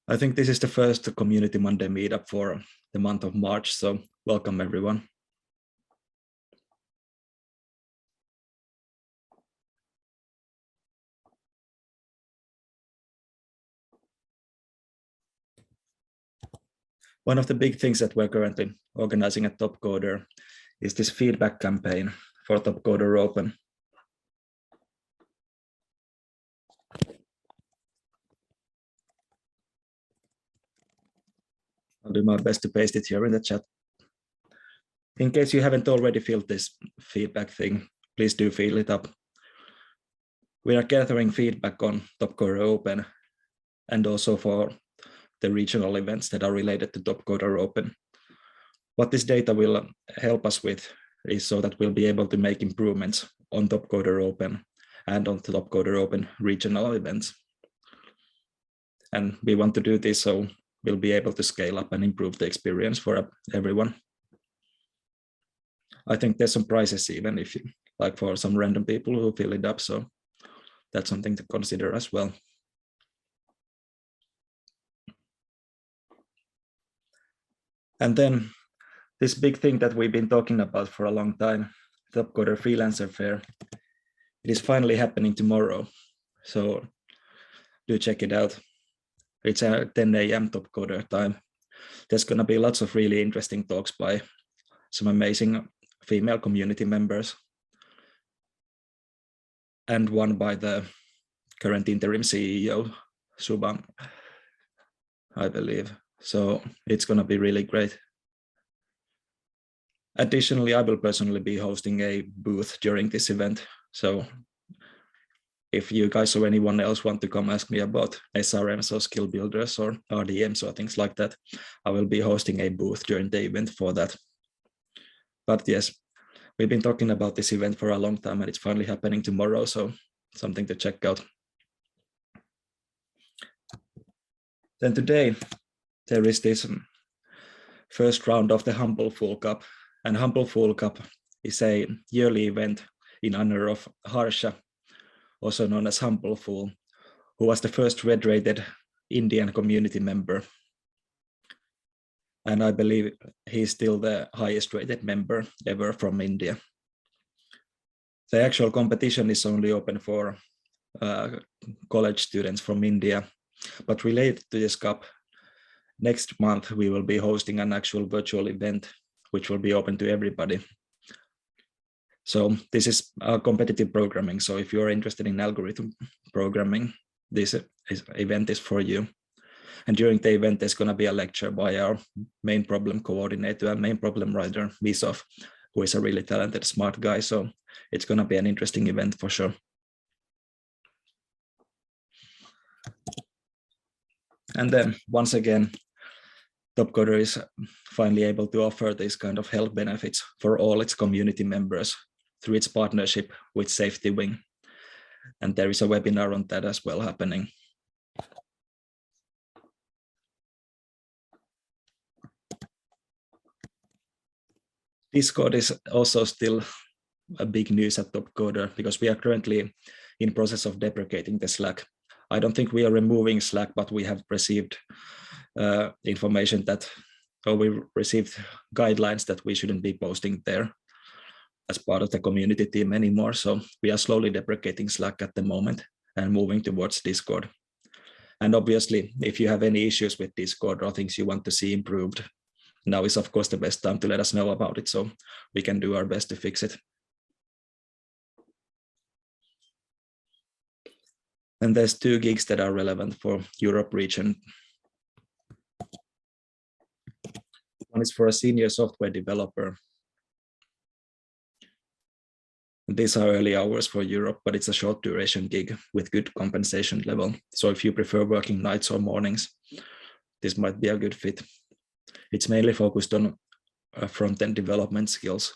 I think this is the first Community Monday meetup for the month of March, so welcome everyone. One of the big things that we're currently organizing at Topcoder is this feedback campaign for Topcoder Open. I'll do my best to paste it here in the chat. In case you haven't already filled this feedback thing, please do fill it up. We are gathering feedback on Topcoder Open and also for the regional events that are related to Topcoder Open. What this data will help us with is so that we'll be able to make improvements on Topcoder Open and on the Topcoder Open regional events. And we want to do this so we'll be able to scale up and improve the experience for everyone. I think there's some prizes even if you like for some random people who fill it up, so that's something to consider as well. And then this big thing that we've been talking about for a long time, Topcoder Freelancer Fair, it is finally happening tomorrow. So do check it out. It's at 10 a.m. Topcoder time. There's going to be lots of really interesting talks by some amazing female community members and one by the current interim CEO, Subham, I believe. So it's going to be really great. Additionally, I will personally be hosting a booth during this event. So if you guys or anyone else want to come ask me about SRMs or skill builders or RDMs or things like that, I will be hosting a booth during the event for that. But yes, we've been talking about this event for a long time and it's finally happening tomorrow, so something to check out. Then today, there is this first round of the Humble Fool Cup. And Humble Fool Cup is a yearly event in honor of Harsha, also known as Humble Fool, who was the first red-rated Indian community member. And I believe he's still the highest rated member ever from India. The actual competition is only open for college students from India, but related to this cup, next month we will be hosting an actual virtual event which will be open to everybody. So this is competitive programming. So if you're interested in algorithm programming, this event is for you. And during the event, there's going to be a lecture by our main problem coordinator and main problem writer, Misov, who is a really talented, smart guy. So it's going to be an interesting event for sure. And then once again, Topcoder is finally able to offer these kind of health benefits for all its community members through its partnership with Safety Wing. And there is a webinar on that as well happening. Discord is also still a big news at Topcoder because we are currently in process of deprecating the Slack. I don't think we are removing Slack, but we have received information that, or we received guidelines that we shouldn't be posting there as part of the community team anymore. So we are slowly deprecating Slack at the moment and moving towards Discord. And obviously, if you have any issues with Discord or things you want to see improved, now is of course the best time to let us know about it so we can do our best to fix it. And there's 2 gigs that are relevant for Europe region. One is for a senior software developer. These are early hours for Europe, but it's a short duration gig with good compensation level. So if you prefer working nights or mornings, this might be a good fit. It's mainly focused on front-end development skills,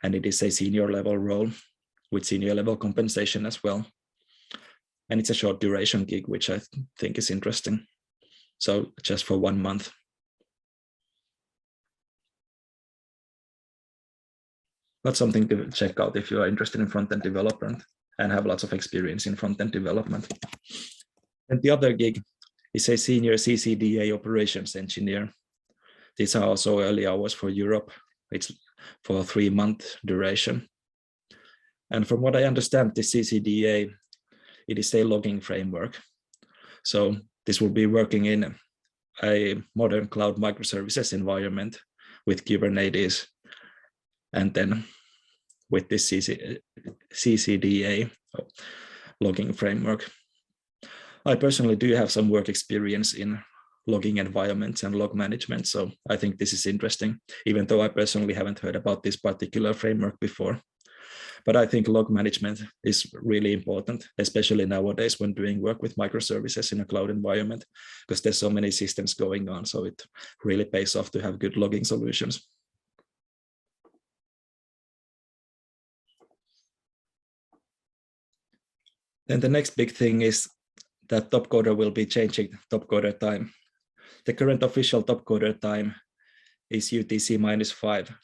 and it is a senior level role with senior level compensation as well. And it's a short duration gig, which I think is interesting. So just for 1 month. That's something to check out if you are interested in front-end development and have lots of experience in front-end development. And the other gig is a senior CCDA operations engineer. These are also early hours for Europe. It's for a 3-month duration. And from what I understand, the CCDA, it is a logging framework. So this will be working in a modern cloud microservices environment with Kubernetes, and then with this CCDA logging framework. I personally do have some work experience in logging environments and log management, so I think this is interesting, even though I personally haven't heard about this particular framework before. But I think log management is really important, especially nowadays when doing work with microservices in a cloud environment, because there's so many systems going on, so it really pays off to have good logging solutions. Then the next big thing is that Topcoder will be changing Topcoder time. The current official Topcoder time is UTC -5,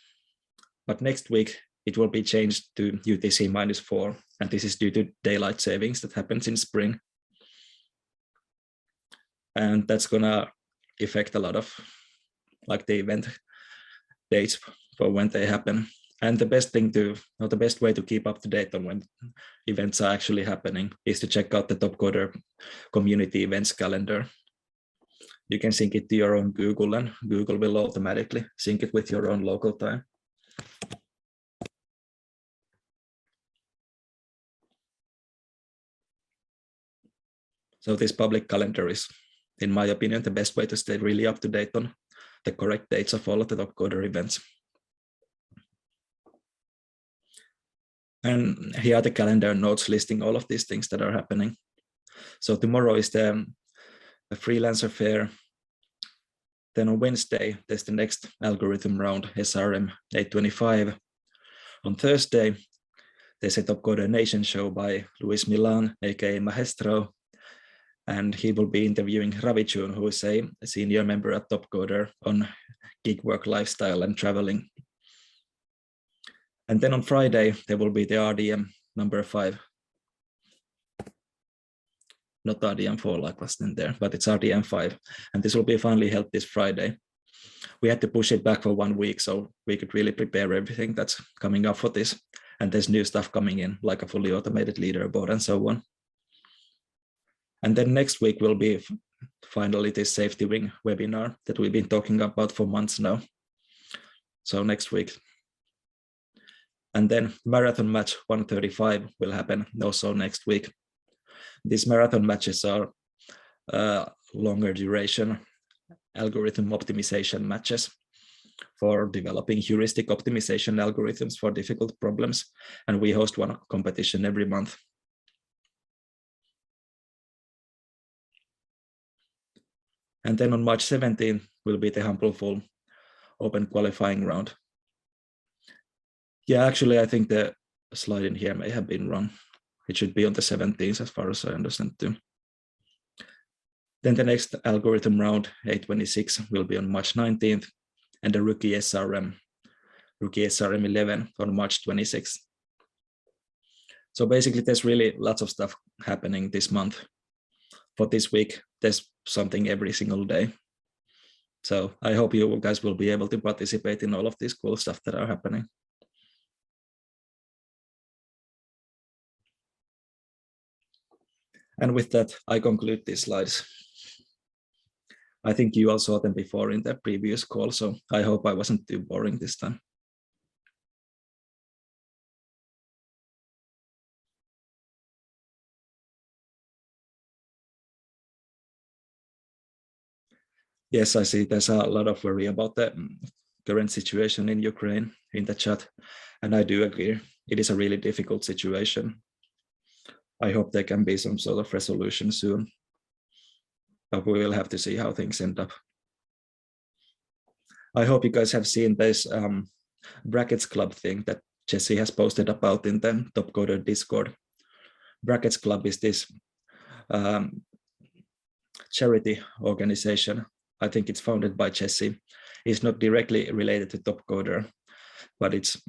but next week it will be changed to UTC -4, and this is due to daylight savings that happens in spring. And that's gonna affect a lot of like the event dates for when they happen. And the best way to keep up to date on when events are actually happening is to check out the Topcoder community events calendar. You can sync it to your own Google, and Google will automatically sync it with your own local time. So this public calendar is, in my opinion, the best way to stay really up to date on the correct dates of all of the Topcoder events. And here are the calendar notes listing all of these things that are happening. So tomorrow is the Freelancer fair. Then on Wednesday, there's the next algorithm round, SRM 825. On Thursday, there's a Topcoder Nation show by Luis Milan, aka Maestro. And he will be interviewing Ravichun, who is a senior member at Topcoder, on gig work lifestyle and traveling. And then on Friday, there will be the RDM number 5. Not RDM4 like was in there, but it's RDM5. And this will be finally held this Friday. We had to push it back for 1 week, so we could really prepare everything that's coming up for this. And there's new stuff coming in, like a fully automated leaderboard and so on. And then next week will be finally this safety wing webinar that we've been talking about for months now. So next week. And then marathon match 135 will happen also next week. These marathon matches are longer duration algorithm optimization matches for developing heuristic optimization algorithms for difficult problems. And we host one competition every month. And then on March 17th will be the Humbleful open qualifying round. Yeah, actually, I think the slide in here may have been wrong. It should be on the 17th, as far as I understand too. Then the next algorithm round, 826, will be on March 19th, and the rookie SRM 11 on March 26th. So basically, there's really lots of stuff happening this month. For this week, there's something every single day. So I hope you guys will be able to participate in all of this cool stuff that are happening. And with that, I conclude these slides. I think you all saw them before in the previous call, so I hope I wasn't too boring this time. Yes, I see there's a lot of worry about the current situation in Ukraine in the chat, and I do agree. It is a really difficult situation. I hope there can be some sort of resolution soon, but we will have to see how things end up. I hope you guys have seen this Brackets Club thing that Jesse has posted about in the Topcoder Discord. Brackets Club is this charity organization. I think it's founded by Jesse. It's not directly related to Topcoder, but it's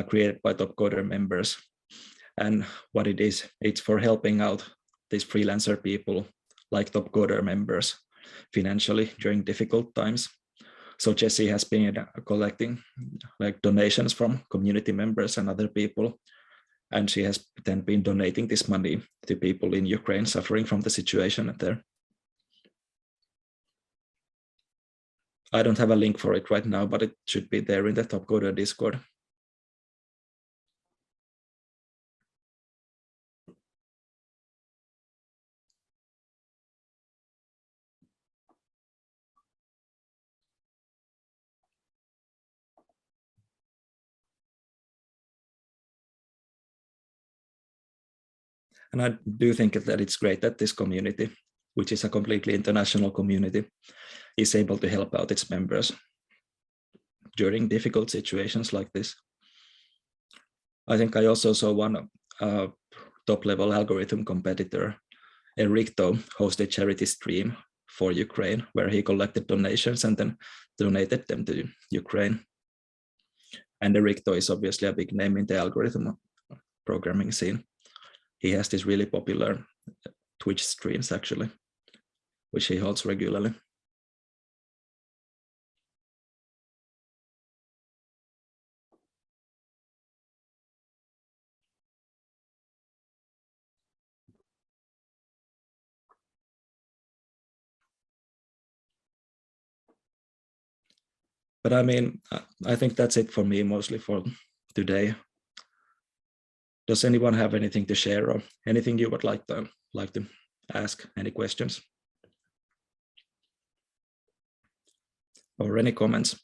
created by Topcoder members. And what it is, it's for helping out these freelancer people like Topcoder members financially during difficult times. So Jessie has been collecting like donations from community members and other people, and she has then been donating this money to people in Ukraine suffering from the situation there. I don't have a link for it right now, but it should be there in the Topcoder Discord. And I do think that it's great that this community, which is a completely international community, is able to help out its members during difficult situations like this. I think I also saw one top-level algorithm competitor, Ericto, host a charity stream for Ukraine, where he collected donations and then donated them to Ukraine. And Ericto is obviously a big name in the algorithm programming scene. He has these really popular Twitch streams, actually, which he holds regularly. But I mean, I think that's it for me, mostly for today. Does anyone have anything to share or anything you would like to ask? Any questions or any comments?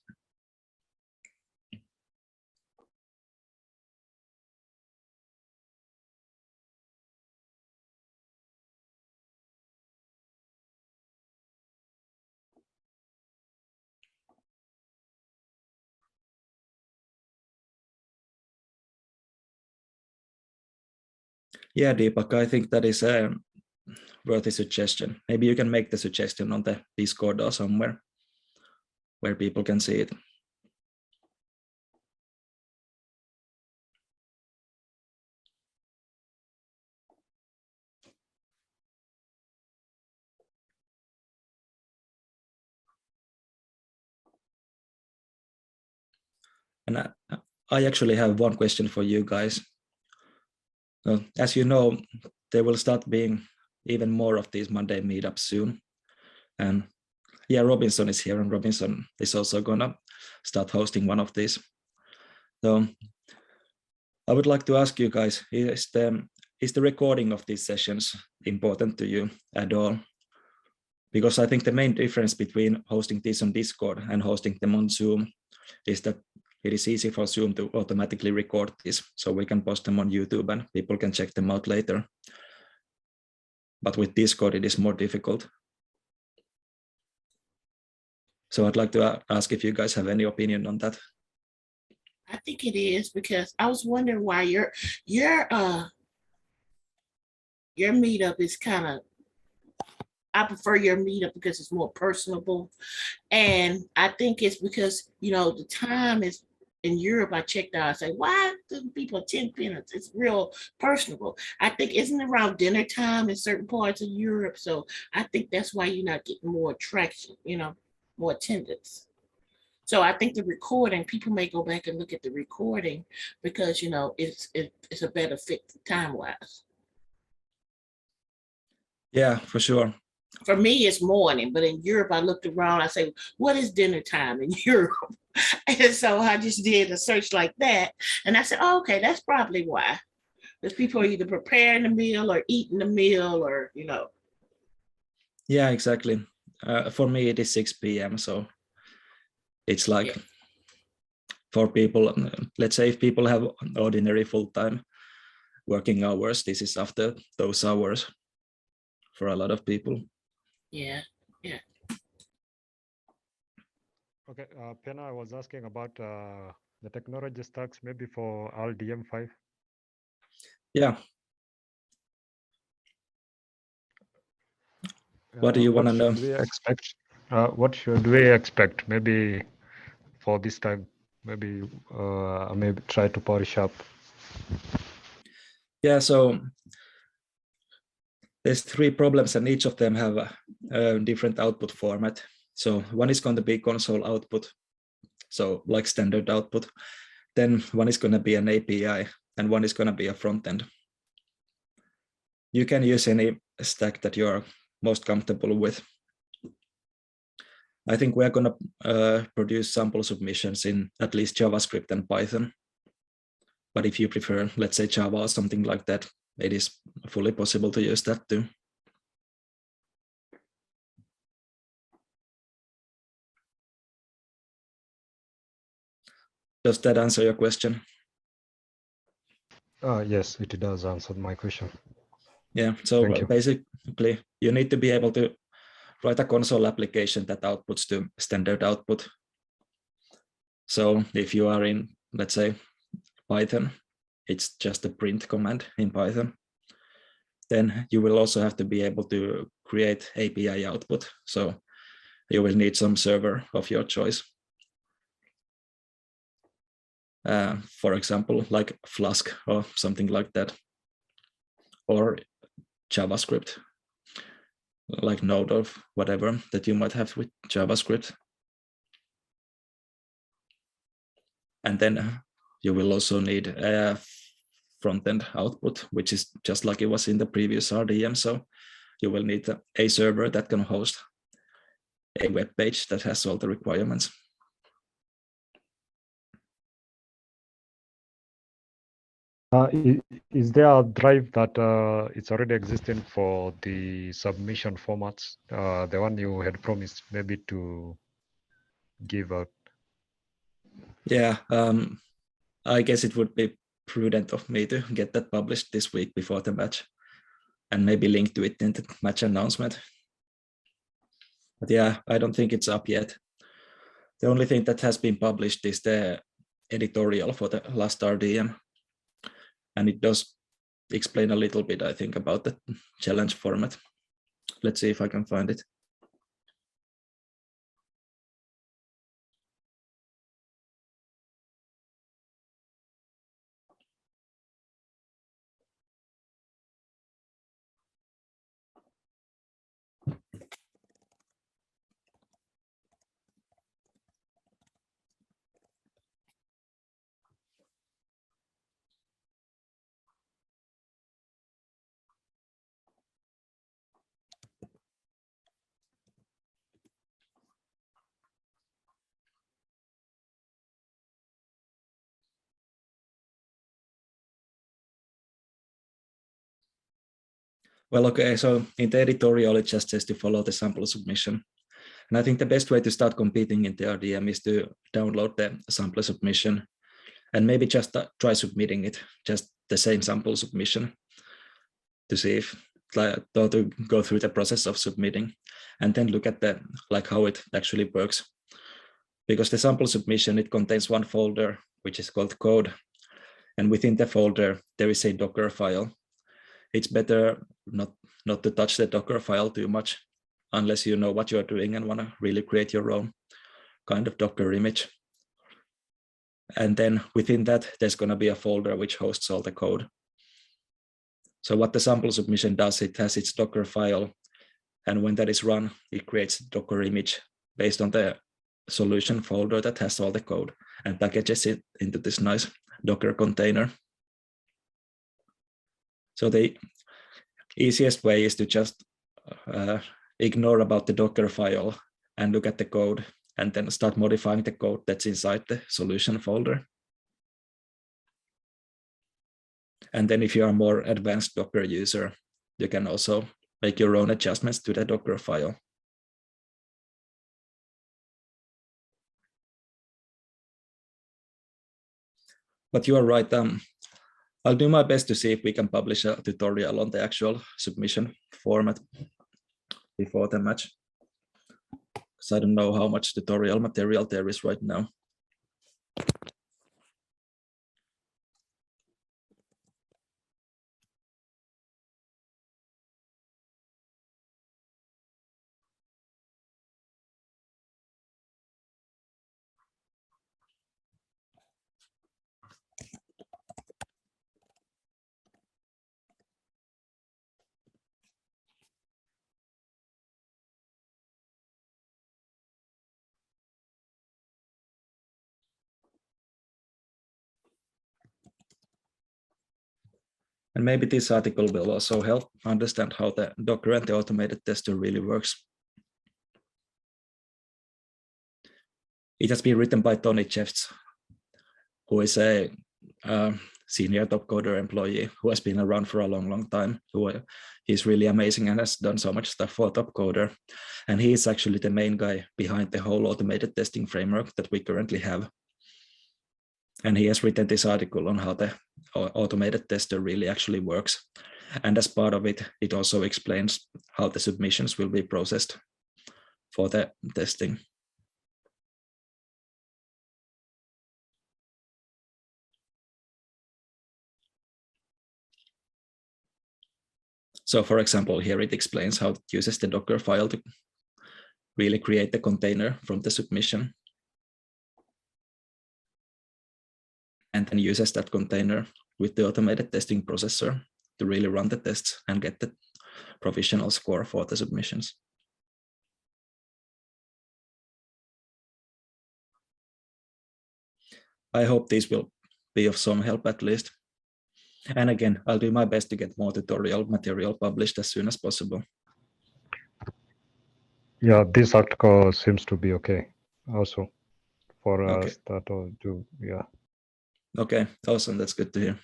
Yeah, Deepak, I think that is a worthy suggestion. Maybe you can make the suggestion on the Discord or somewhere where people can see it. And I actually have one question for you guys. As you know, there will start being even more of these Monday meetups soon. And yeah, Robinson is here, and Robinson is also gonna start hosting one of these. So I would like to ask you guys, is the recording of these sessions important to you at all? Because I think the main difference between hosting this on Discord and hosting them on Zoom is that it is easy for Zoom to automatically record this, so we can post them on YouTube and people can check them out later. But with Discord, it is more difficult. So I'd like to ask if you guys have any opinion on that. I think it is, because I was wondering why your meetup is kind of, I prefer your meetup because it's more personable. And I think it's because, the time is in Europe. I checked out, I say, why do people attend minutes? It's real personable. I think isn't around dinner time in certain parts of Europe. So I think that's why you're not getting more traction, more attendance. So I think the recording, people may go back and look at the recording because, it's a better fit time-wise. Yeah, for sure. For me, it's morning, but in Europe, I looked around, I say, what is dinner time in Europe? And so I just did a search like that. And I said, oh, okay, that's probably why. Because people are either preparing the meal or eating the meal or, Yeah, exactly. For me, it is 6 p.m. So it's like for people, let's say if people have ordinary full-time working hours, this is after those hours for a lot of people. Yeah. Okay, Pena, I was asking about the technology stacks maybe for all DM5. Yeah. What do you want to know? We expect? What should we expect? Maybe for this time, maybe try to polish up. Yeah, so there's 3 problems, and each of them have a different output format. So one is going to be console output, so like standard output. Then one is going to be an API, and one is going to be a front end. You can use any stack that you're most comfortable with. I think we're going to produce sample submissions in at least JavaScript and Python. But if you prefer, let's say Java or something like that, it is fully possible to use that too. Does that answer your question? Yes, it does answer my question. Yeah, so Thank you. basically you need to be able to write a console application that outputs to standard output. So if you are in, let's say, Python, it's just a print command in Python. Then you will also have to be able to create API output. So you will need some server of your choice. For example, like Flask or something like that, or JavaScript, like Node or whatever that you might have with JavaScript. And then you will also need a front-end output, which is just like it was in the previous RDM. So you will need a server that can host a web page that has all the requirements. Is there a drive that it's already existing for the submission formats? The one you had promised maybe to give out. Yeah, I guess it would be prudent of me to get that published this week before the match, and maybe link to it in the match announcement. But yeah, I don't think it's up yet. The only thing that has been published is the editorial for the last RDM. And it does explain a little bit, I think, about the challenge format. Let's see if I can find it. Well, okay, so in the editorial, it just says to follow the sample submission. And I think the best way to start competing in the RDM is to download the sample submission and maybe just try submitting it, just the same sample submission, to see if to go through the process of submitting, and then look at the how it actually works. Because the sample submission, it contains one folder, which is called code. And within the folder, there is a Docker file. It's better not to touch the Docker file too much unless you know what you're doing and want to really create your own kind of Docker image. And then within that, there's going to be a folder which hosts all the code. So what the sample submission does, it has its Docker file. And when that is run, it creates a Docker image based on the solution folder that has all the code and packages it into this nice Docker container. So the easiest way is to just ignore about the Docker file and look at the code and then start modifying the code that's inside the solution folder. And then if you are a more advanced Docker user, you can also make your own adjustments to the Docker file. But you are right. I'll do my best to see if we can publish a tutorial on the actual submission format before the match, because I don't know how much tutorial material there is right now. And maybe this article will also help understand how the Docker and the automated tester really works. It has been written by Tony Jeffs, who is a senior Topcoder employee who has been around for a long time. He's really amazing and has done so much stuff for Topcoder. And he is actually the main guy behind the whole automated testing framework that we currently have. And he has written this article on how the automated tester really actually works. And as part of it, it also explains how the submissions will be processed for the testing. So for example, here it explains how it uses the Docker file to really create the container from the submission. And then uses that container with the automated testing processor to really run the tests and get the provisional score for the submissions. I hope these will be of some help at least. And again, I'll do my best to get more tutorial material published as soon as possible. Yeah, this article seems to be okay also for Okay. us that do, yeah. Okay, awesome, that's good to hear.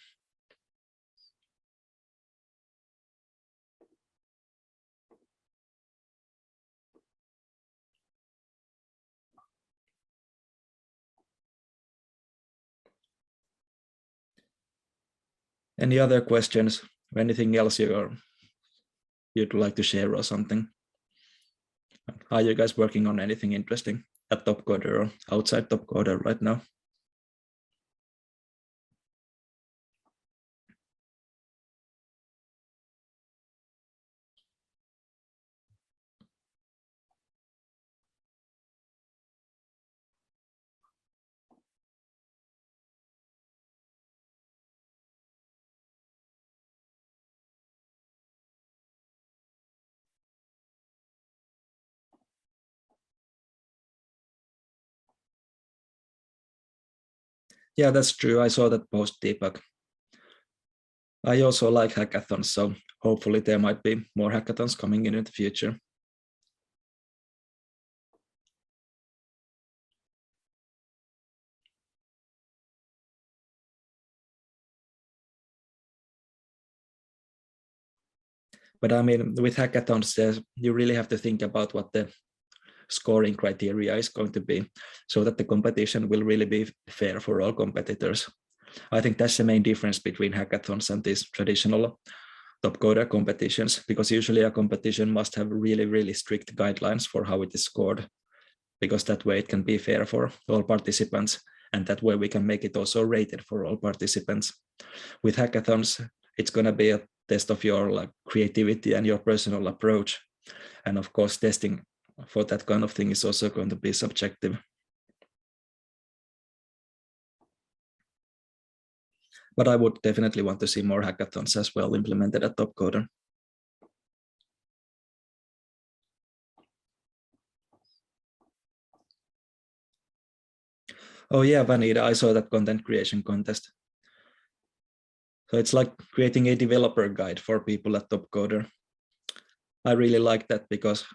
Any other questions? Anything else you'd like to share or something? Are you guys working on anything interesting at Topcoder or outside Topcoder right now? Yeah, that's true. I saw that post, Deepak. I also like hackathons, so hopefully there might be more hackathons coming in the future. But I mean, with hackathons, you really have to think about what the scoring criteria is going to be so that the competition will really be fair for all competitors. I think that's the main difference between hackathons and these traditional Topcoder competitions, because usually a competition must have really strict guidelines for how it is scored, because that way it can be fair for all participants, and that way we can make it also rated for all participants. With hackathons, it's going to be a test of your creativity and your personal approach, and of course testing for that kind of thing is also going to be subjective. But I would definitely want to see more hackathons as well implemented at Topcoder. Oh yeah, Vanita, I saw that content creation contest. So it's like creating a developer guide for people at Topcoder. I really like that because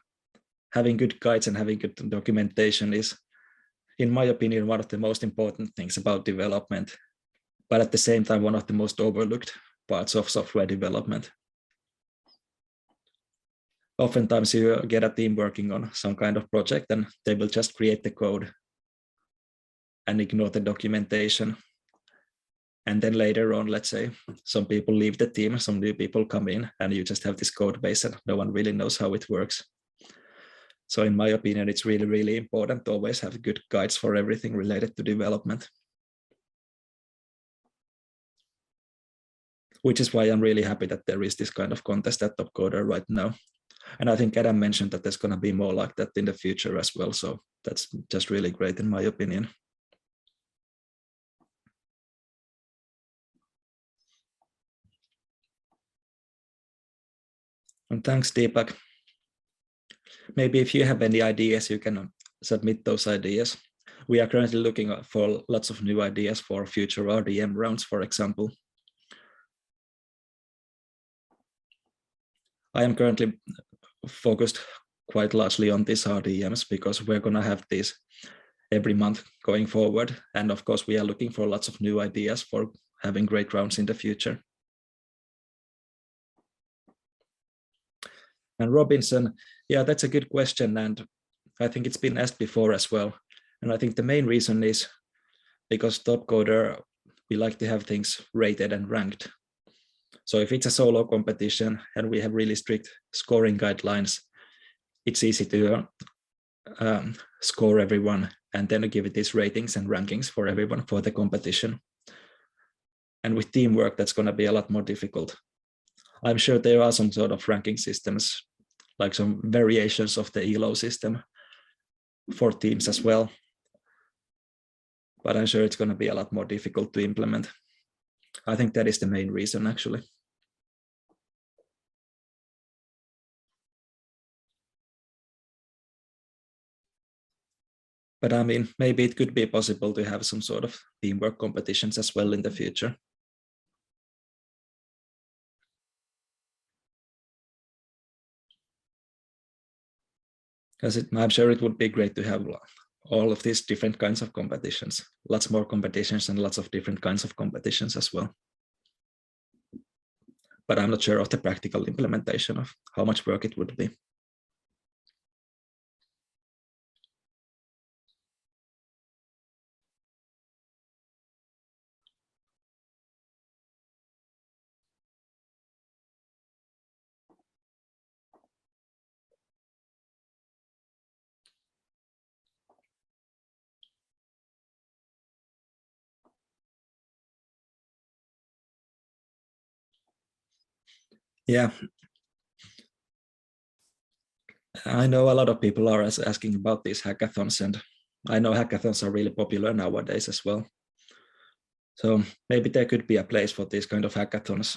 having good guides and having good documentation is, in my opinion, one of the most important things about development, but at the same time, one of the most overlooked parts of software development. Oftentimes you get a team working on some kind of project and they will just create the code and ignore the documentation. And then later on, let's say some people leave the team, some new people come in, and you just have this code base and no one really knows how it works. So in my opinion, it's really important to always have good guides for everything related to development. Which is why I'm really happy that there is this kind of contest at Topcoder right now. And I think Adam mentioned that there's going to be more like that in the future as well. So that's just really great in my opinion. And thanks, Deepak. Maybe if you have any ideas, you can submit those ideas. We are currently looking for lots of new ideas for future RDM rounds, for example. I am currently focused quite largely on these RDMs because we're going to have these every month going forward. And of course, we are looking for lots of new ideas for having great rounds in the future. And Robinson, yeah, that's a good question. And I think it's been asked before as well. And I think the main reason is because Topcoder, we like to have things rated and ranked. So if it's a solo competition and we have really strict scoring guidelines, it's easy to score everyone and then give it these ratings and rankings for everyone for the competition. And with teamwork, that's going to be a lot more difficult. I'm sure there are some sort of ranking systems, like some variations of the ELO system for teams as well. But I'm sure it's going to be a lot more difficult to implement. I think that is the main reason, actually. But I mean, maybe it could be possible to have some sort of teamwork competitions as well in the future. Because I'm sure it would be great to have all of these different kinds of competitions, lots more competitions and lots of different kinds of competitions as well. But I'm not sure of the practical implementation of how much work it would be. Yeah. I know a lot of people are asking about these hackathons, and I know hackathons are really popular nowadays as well. So maybe there could be a place for these kind of hackathons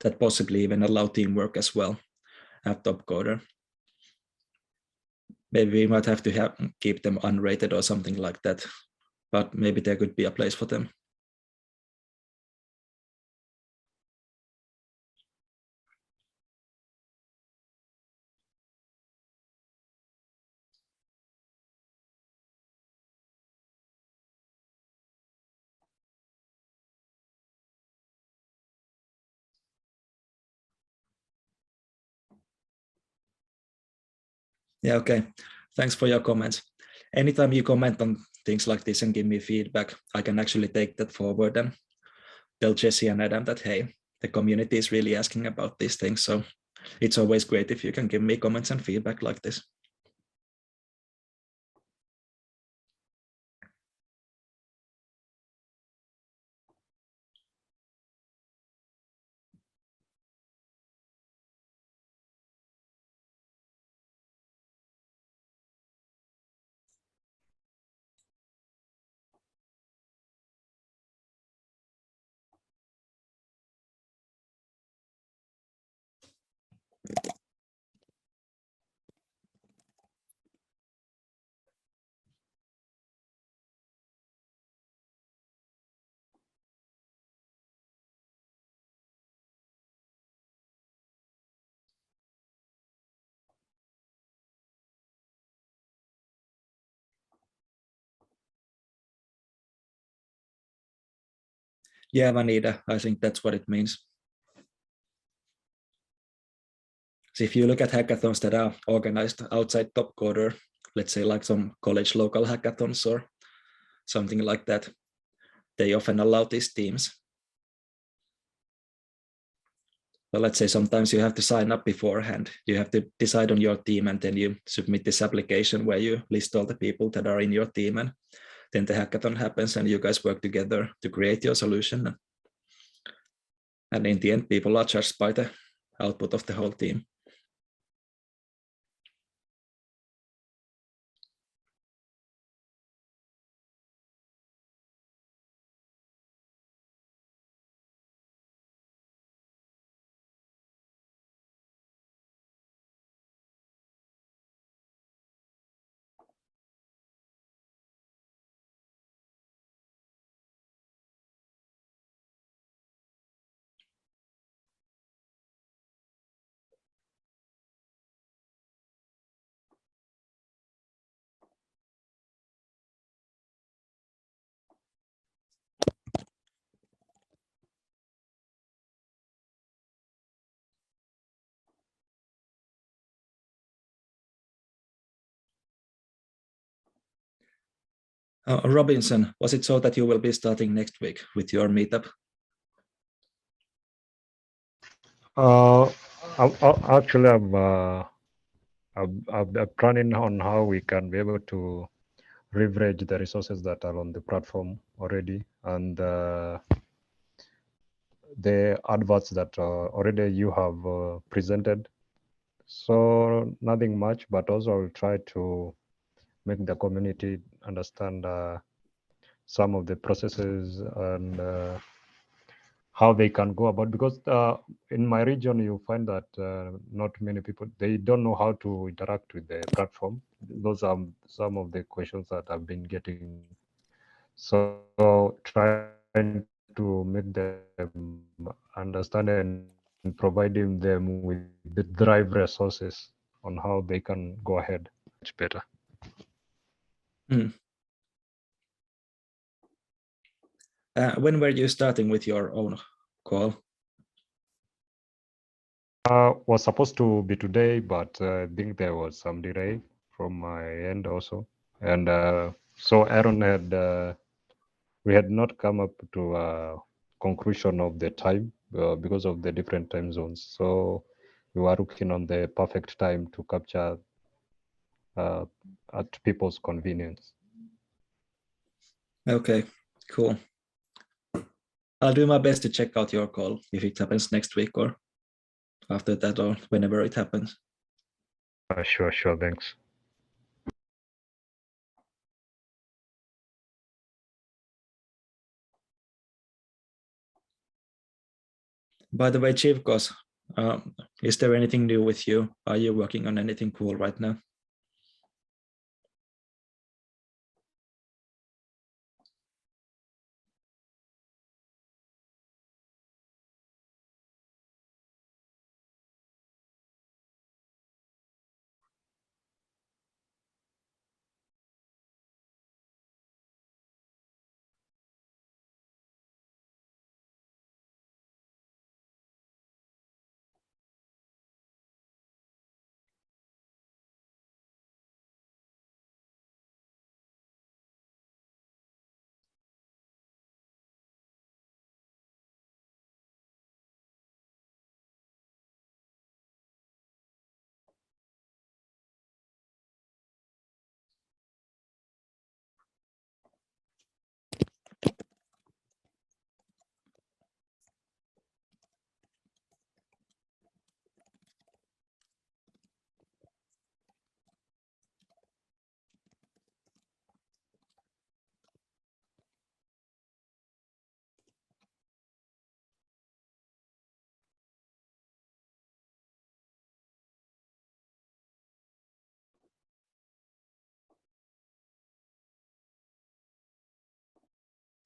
that possibly even allow teamwork as well at Topcoder. Maybe we might have to keep them unrated or something like that, but maybe there could be a place for them. Yeah, okay. Thanks for your comments. Anytime you comment on things like this and give me feedback, I can actually take that forward and tell Jesse and Adam that, hey, the community is really asking about these things. So it's always great if you can give me comments and feedback like this. Yeah, Vanita, I think that's what it means. So if you look at hackathons that are organized outside Topcoder, let's say like some college local hackathons or something like that, they often allow these teams. But let's say sometimes you have to sign up beforehand. You have to decide on your team and then you submit this application where you list all the people that are in your team, and then the hackathon happens and you guys work together to create your solution. And in the end, people are judged by the output of the whole team. Robinson, was it so that you will be starting next week with your meetup? Actually, I'm planning on how we can be able to leverage the resources that are on the platform already, and the adverts that already you have presented. So nothing much, but also I'll try to make the community understand some of the processes and how they can go about, because in my region you find that not many people, they don't know how to interact with the platform. Those are some of the questions that I've been getting. So trying to make them understand and providing them with the drive resources on how they can go ahead much better. When were you starting with your own call? Was supposed to be today, but I think there was some delay from my end also. And so Aaron had, we had not come up to a conclusion of the time because of the different time zones. So we were looking on the perfect time to capture at people's convenience. Okay, cool. I'll do my best to check out your call if it happens next week or after that or whenever it happens. Sure, thanks. By the way, Chief Goss, is there anything new with you? Are you working on anything cool right now?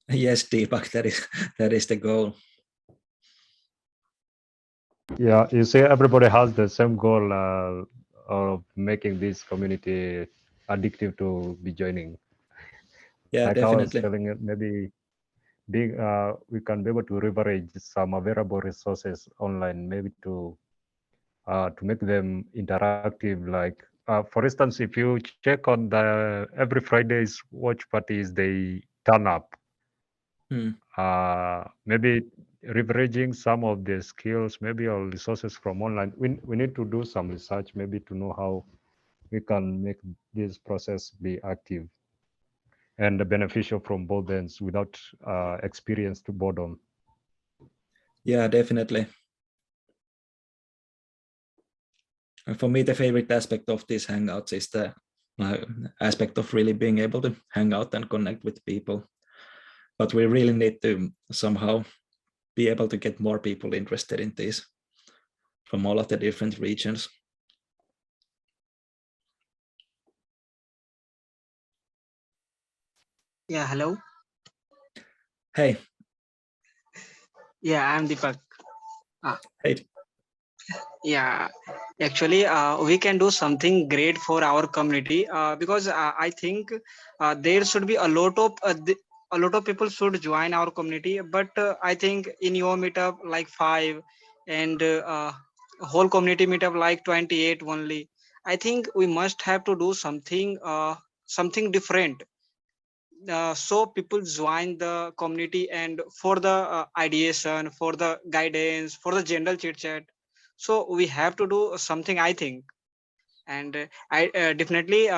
Yes, Deepak, that is the goal. Yeah, you see, everybody has the same goal of making this community addictive to be joining. Yeah, Like definitely. I was telling it, maybe we can be able to leverage some available resources online, maybe to make them interactive. Like, for instance, if you check on the every Friday's watch parties, they turn up. Maybe leveraging some of the skills, maybe or resources from online. We need to do some research, maybe to know how we can make this process be active and beneficial from both ends without experience to boredom. Yeah, definitely. And for me, the favorite aspect of these hangouts is the aspect of really being able to hang out and connect with people. But we really need to somehow be able to get more people interested in these from all of the different regions. Yeah, hello. Hey. Yeah, I'm Deepak. Hey. Yeah, actually, we can do something great for our community because I think there should be a lot of people should join our community. But I think in your meetup like 5 and whole community meetup like 28 only. I think we must have to do something something different. so people join the community and for the ideation, for the guidance, for the general chit chat. So we have to do something, I think. And I definitely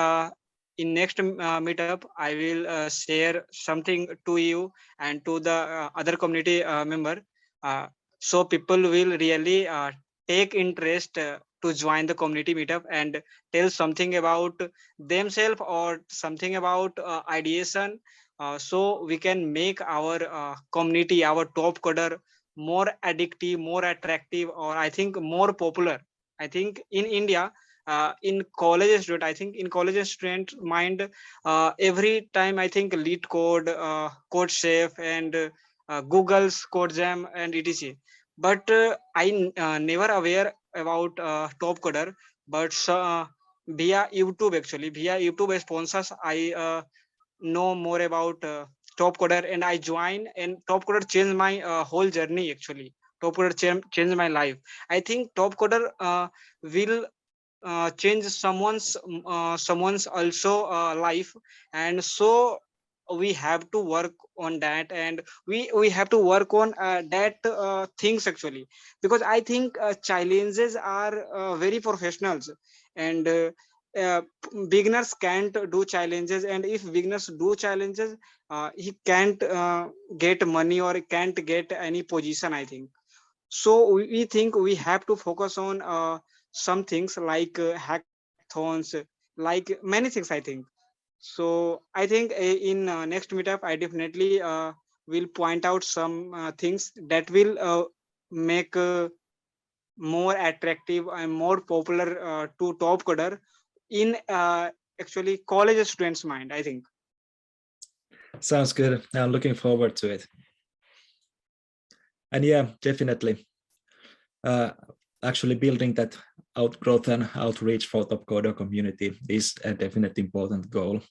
in next meetup I will share something to you and to the other community member, uh, so people will really take interest to join the community meetup and tell something about themselves or something about ideation, so we can make our community, our top coder, more addictive, more attractive, or I think more popular. I think in India, in college student, I think in college student mind, every time I think lead code, code chef, and Google's code jam and etc. But I never aware about top coder, but via YouTube, actually via YouTube sponsors I know more about top coder, and I join, and top coder changed my whole journey. Actually top coder changed my life. I think top coder will change someone's also life, and so we have to work on that, and we have to work on that things actually, because I think challenges are very professionals, and uh, beginners can't do challenges, and if beginners do challenges, he can't get money or can't get any position, I think. So we think we have to focus on some things like hackathons, like many things, I think. So I think in next meetup I definitely will point out some things that will make more attractive and more popular to top coder in actually college students mind, I think. Sounds good. I'm looking forward to it. And yeah, definitely. Actually building that outgrowth and outreach for Topcoder community is a definitely important goal.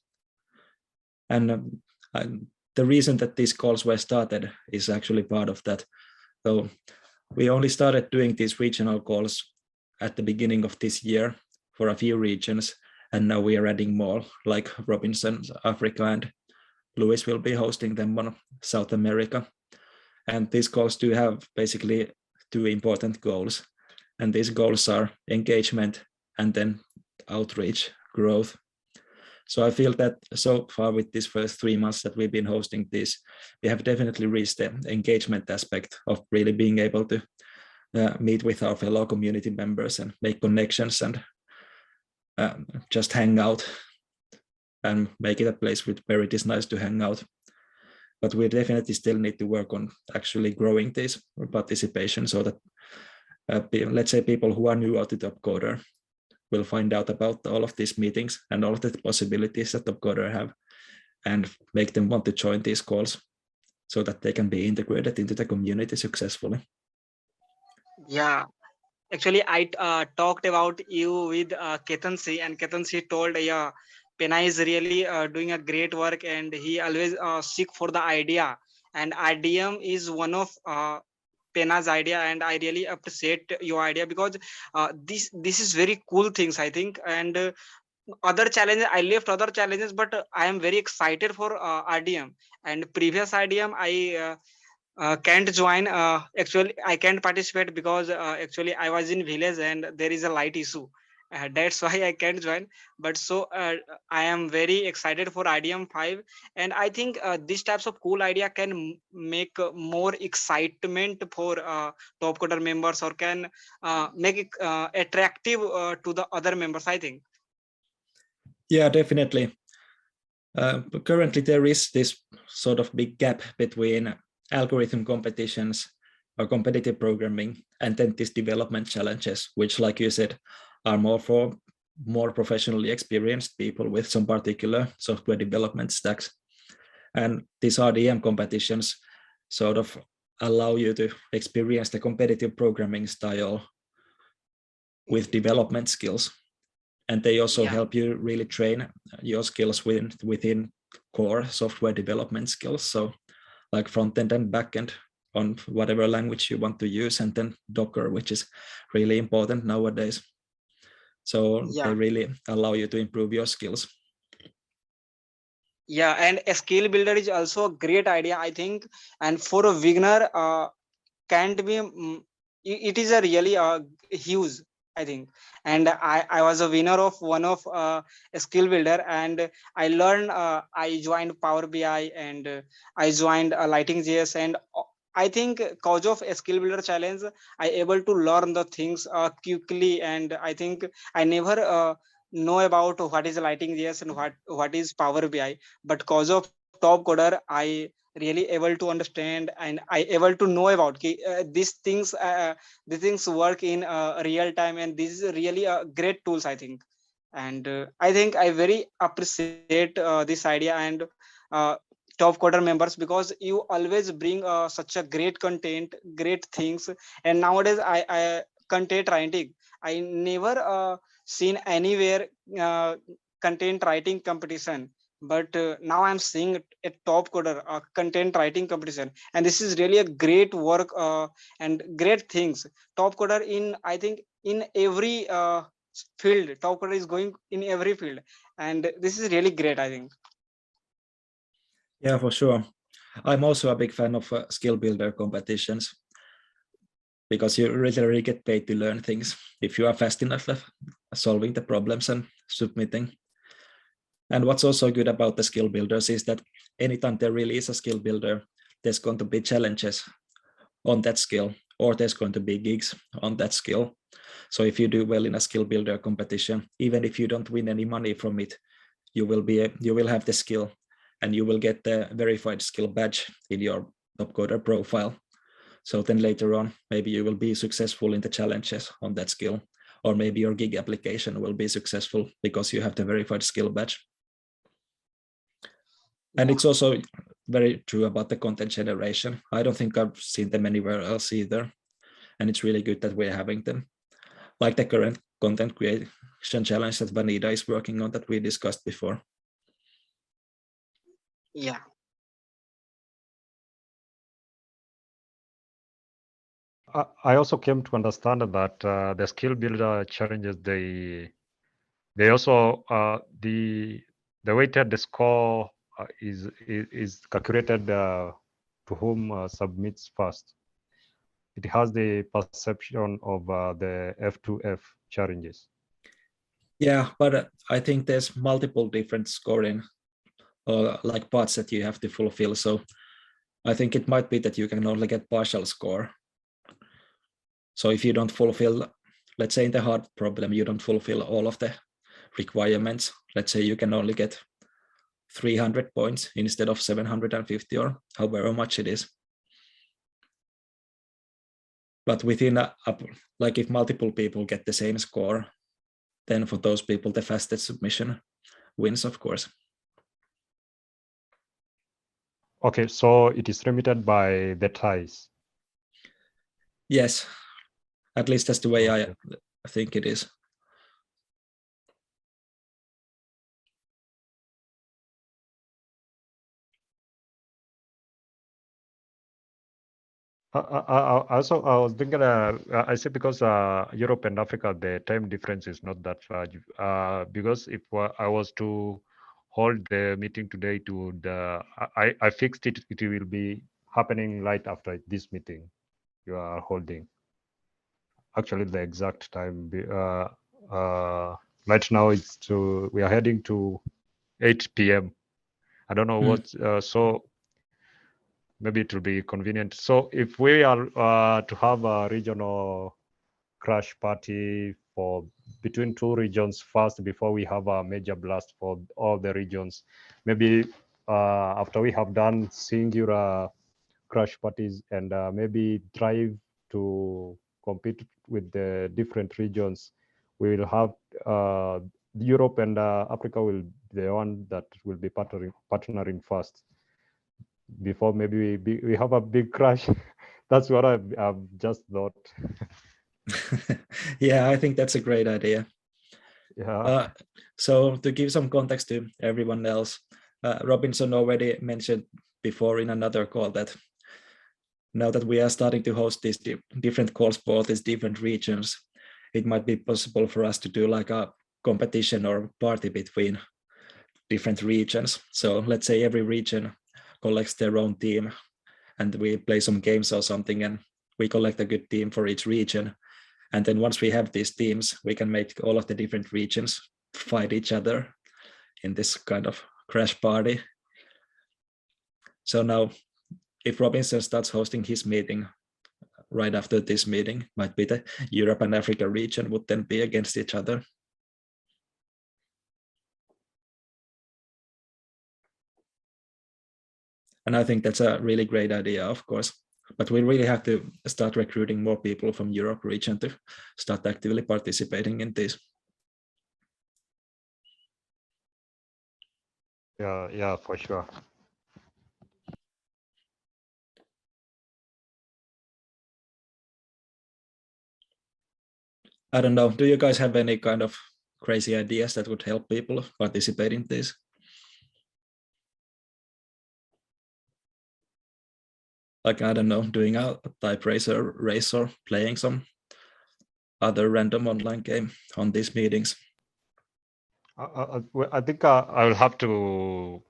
And the reason that these calls were started is actually part of that. So we only started doing these regional calls at the beginning of this year for a few regions, and now we are adding more, like Robinson, Africa, and Louis will be hosting them on South America. And these calls do have basically two important goals. And these goals are engagement and then outreach, growth. So I feel that so far with these first 3 months that we've been hosting this, we have definitely reached the engagement aspect of really being able to meet with our fellow community members and make connections and just hang out and make it a place where it is nice to hang out. But we definitely still need to work on actually growing this participation so that let's say people who are new out to Topcoder will find out about all of these meetings and all of the possibilities that Topcoder have, and make them want to join these calls so that they can be integrated into the community successfully. Yeah, actually I talked about you with Ketansi, and Ketansi told, yeah, Pena is really doing a great work, and he always seek for the idea, and IDM is one of Pena's idea, and I really appreciate your idea, because this is very cool things, I think. And other challenges, I left other challenges, but I am very excited for RDM. And previous RDM I can't join, actually I can't participate because actually I was in village and there is a light issue, that's why I can't join. But so I am very excited for IDM 5, and I think these types of cool idea can make more excitement for top coder members, or can make it attractive to the other members, I think. Yeah, definitely. Currently there is this sort of big gap between algorithm competitions or competitive programming and then these development challenges, which, like you said, are more for more professionally experienced people with some particular software development stacks. And these RDM competitions sort of allow you to experience the competitive programming style with development skills. And they also help you really train your skills within core software development skills. So like front-end and back-end on whatever language you want to use, and then Docker, which is really important nowadays. So they really allow you to improve your skills. Yeah, and a skill builder is also a great idea, I think. And for a beginner, can't be it is a really huge, I think. And I was a winner of one of a skill builder, and I learned, I joined Power BI, and I joined Lighting JS, and I think cause of a skill builder challenge, I able to learn the things quickly. And I think I never know about what is Lighting JS and what is Power BI, but cause of Topcoder, I really able to understand, and I able to know about these things work in real time, and this is really a great tools, I think. And I think I very appreciate this idea, and uh, top coder members, because you always bring such a great content, great things. And nowadays I content writing, I never seen anywhere uh, content writing competition, but now I'm seeing a top coder content writing competition, and this is really a great work, and great things. Top coder in, I think, in every field, top coder is going in every field, and this is really great, I think. Yeah, for sure. I'm also a big fan of skill builder competitions because you really get paid to learn things if you are fast enough at solving the problems and submitting. And what's also good about the skill builders is that anytime there really is a skill builder, there's going to be challenges on that skill, or there's going to be gigs on that skill. So if you do well in a skill builder competition, even if you don't win any money from it, you will have the skill, and you will get the verified skill badge in your Topcoder profile. So then later on, maybe you will be successful in the challenges on that skill, or maybe your gig application will be successful because you have the verified skill badge. And it's also very true about the content generation. I don't think I've seen them anywhere else either. And it's really good that we're having them. Like the current content creation challenge that Vanida is working on that we discussed before. Yeah. I also came to understand that the skill builder challenges, they also the weighted the score is calculated to whom submits first. It has the perception of the F2F challenges. Yeah, but I think there's multiple different scoring like parts that you have to fulfill. So I think it might be that you can only get partial score. So if you don't fulfill, let's say in the hard problem, you don't fulfill all of the requirements. Let's say you can only get 300 points instead of 750 or however much it is. But within like if multiple people get the same score, then for those people, the fastest submission wins, of course. Okay, so it is limited by the ties. Yes, at least that's the way Okay. I think it is. Also, I was thinking, I say because Europe and Africa, the time difference is not that large. Because if I was to hold the meeting today, I fixed it. It will be happening right after this meeting you are holding. Actually, the exact time. Right now, we are heading to 8 p.m. I don't know what. So maybe it will be convenient. So if we are to have a regional crash party for between two regions first before we have a major blast for all the regions, maybe after we have done singular crash parties and maybe drive to compete with the different regions, we will have Europe and Africa will be the one that will be partnering first before maybe we have a big crash. That's what I've just thought. Yeah, I think that's a great idea. Yeah. So to give some context to everyone else, Robinson already mentioned before in another call that now that we are starting to host these different calls for all these different regions, it might be possible for us to do like a competition or party between different regions. So let's say every region collects their own team and we play some games or something and we collect a good team for each region. And then once we have these teams, we can make all of the different regions fight each other in this kind of crash party. So now if Robinson starts hosting his meeting right after this meeting, might be the Europe and Africa region would then be against each other. And I think that's a really great idea, of course. But we really have to start recruiting more people from Europe region to start actively participating in this. Yeah, for sure. I don't know. Do you guys have any kind of crazy ideas that would help people participate in this? Like, I don't know, doing a type racer race or playing some other random online game on these meetings. I think I will have to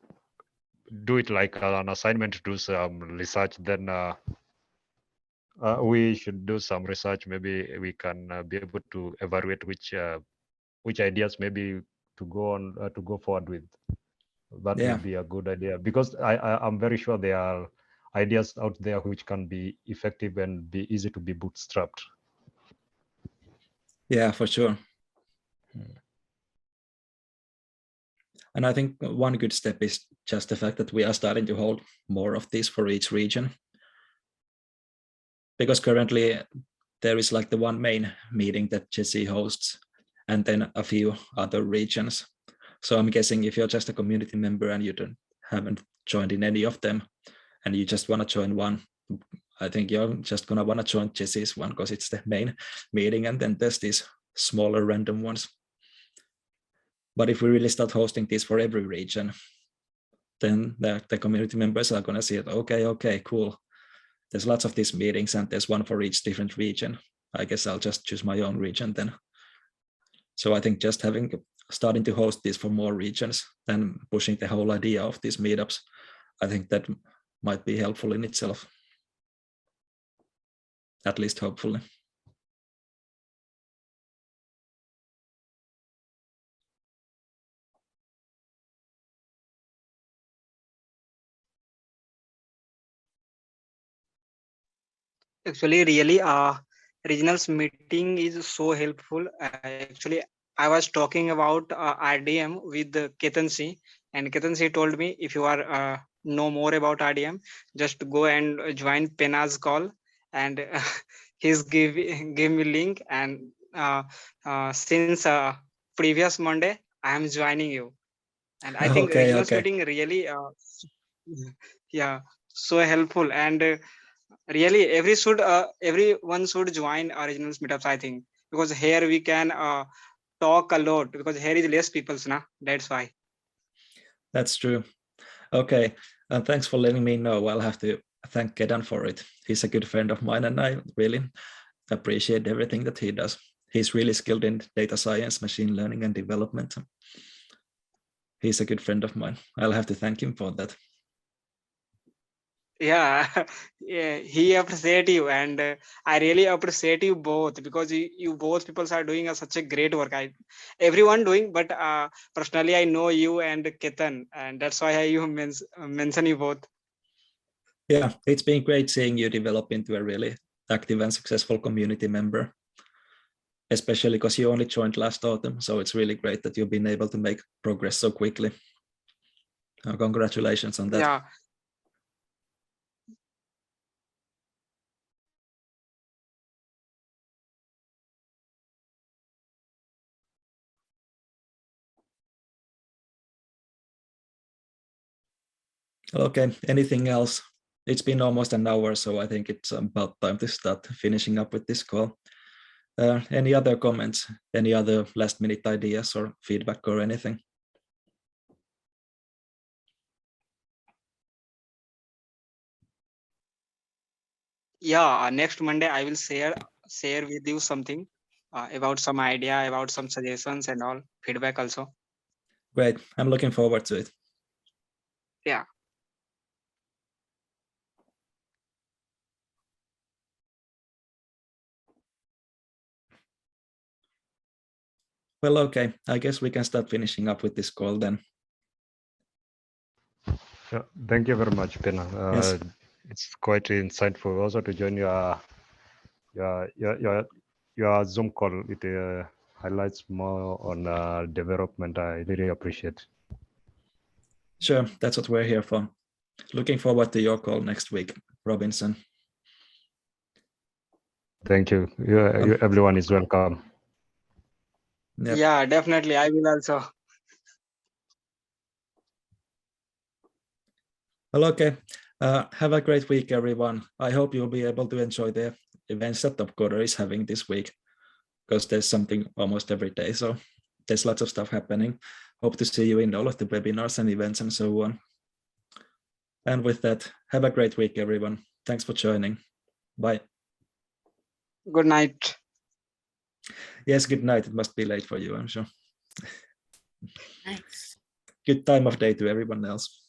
do it like an assignment to do some research. Then we should do some research. Maybe we can be able to evaluate which ideas maybe to go on to go forward with. That Yeah. would be a good idea, because I'm very sure there are ideas out there which can be effective and be easy to be bootstrapped. Yeah, for sure. And I think one good step is just the fact that we are starting to hold more of these for each region. Because currently there is like the one main meeting that Jesse hosts and then a few other regions. So I'm guessing if you're just a community member and you haven't joined in any of them and you just want to join one, I think you're just going to want to join Jesse's one because it's the main meeting, and then there's these smaller random ones. But if we really start hosting this for every region, then the community members are going to see it. Okay, cool. There's lots of these meetings and there's one for each different region. I guess I'll just choose my own region then. So I think just starting to host this for more regions than pushing the whole idea of these meetups, I think that might be helpful in itself. At least hopefully. Actually, really, regionals meeting is so helpful. Actually, I was talking about RDM with Ketan C, and Ketan C told me, if you are know more about RDM, just go and join Pena's call, and he's give me link, and since previous Monday I am joining you, and I think Okay. regionals meeting really yeah, so helpful. And really everyone should join originals meetups, I think, because here we can talk a lot, because here is less people's now, that's why. That's true. Okay, and thanks for letting me know. I'll have to thank Kedan for it. He's a good friend of mine and I really appreciate everything that he does. He's really skilled in data science, machine learning, and development. He's a good friend of mine. I'll have to thank him for that. Yeah, yeah, he appreciate you, and I really appreciate you both, because you both people are doing such a great work. Everyone doing, but personally I know you and Ketan, and that's why I mention you both. Yeah, it's been great seeing you develop into a really active and successful community member, especially because you only joined last autumn. So it's really great that you've been able to make progress so quickly. Congratulations on that. Yeah. Okay, anything else? It's been almost an hour, so I think it's about time to start finishing up with this call. Any other comments? Any other last minute ideas or feedback or anything? Yeah, next Monday I will share with you something about some idea, about some suggestions and all feedback also. Great. I'm looking forward to it. Yeah. Well, okay. I guess we can start finishing up with this call then. Yeah, thank you very much, Pena. Yes. It's quite insightful also to join your Zoom call. It highlights more on development. I really appreciate. Sure, that's what we're here for. Looking forward to your call next week, Robinson. Thank you. Everyone is welcome. Yep. Yeah, definitely. I will also. Well, okay. Have a great week, everyone. I hope you'll be able to enjoy the events that Topcoder is having this week, because there's something almost every day. So there's lots of stuff happening. Hope to see you in all of the webinars and events and so on. And with that, have a great week, everyone. Thanks for joining. Bye. Good night. Yes, good night. It must be late for you, I'm sure. Thanks. Good time of day to everyone else.